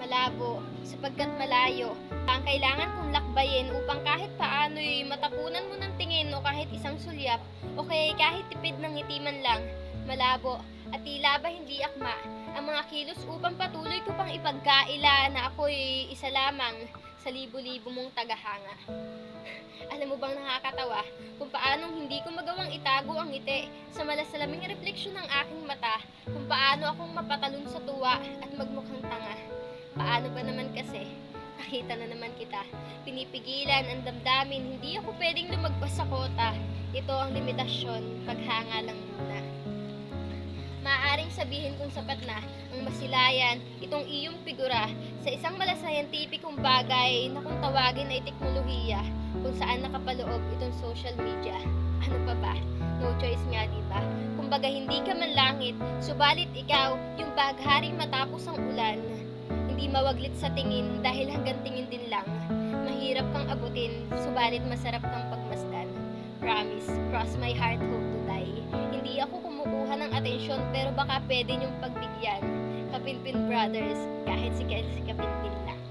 malabo, sapagkat malayo. Ang kailangan kong lakbayin upang kahit paano'y matapunan mo ng tingin o kahit isang sulyap, o kaya kahit tipid ng ngiti man lang, malabo, at tila ba hindi akma, ang mga kilos upang patuloy ko pang ipagkaila na ako'y isa lamang sa libo-libo mong tagahanga. Alam mo bang nakakatawa kung paanong hindi ko magawang itago ang ngiti sa malasalaming refleksyon ng aking mata, kung paano akong mapatalon sa tuwa at magmukhang tanga. Paano ba naman kasi? Nakita na naman kita. Pinipigilan ang damdamin, hindi ako pwedeng lumagpas sa kota. Ito ang limitasyon, paghanga lang muna. Maaaring sabihin kong sapat na ang masilayan, itong iyong figura, sa isang malasayantipikong bagay na kung tawagin ay teknolohiya, kung saan nakapaloob itong social media. Ano pa ba? No choice nga, diba? Kumbaga hindi ka man langit, subalit ikaw, yung bagharing matapos ang ulan. Hindi mawaglit sa tingin dahil hanggang tingin din lang. Mahirap kang abutin, subalit masarap kang pagmasdan. Promise, cross my heart, hope to die. Hindi ako kumukuha ng atensyon pero baka pwede niyong pagbigyan. Kapinpin Brothers, kahit si Kapinpin lang.